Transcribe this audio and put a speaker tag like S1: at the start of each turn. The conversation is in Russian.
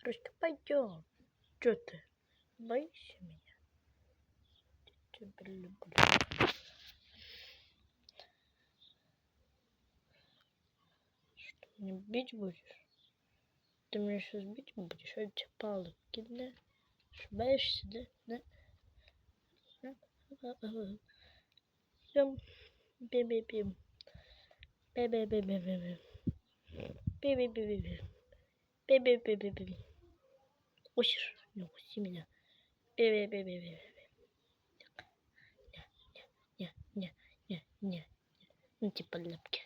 S1: Просто пойдем. Что ты? Боишься меня? Я тебя люблю. Что, меня бить будешь? Ты меня сейчас бить будешь? А я тебе палки, да? Ошибаешься, да? Бим-бим-бим. Бим-бим-бим-бим. Бим-бим-бим-бим. Бим-бим-бим-бим. Ущешь? Не укуси меня. Бим-бим-бим-бим. Не. Ну типа лапки.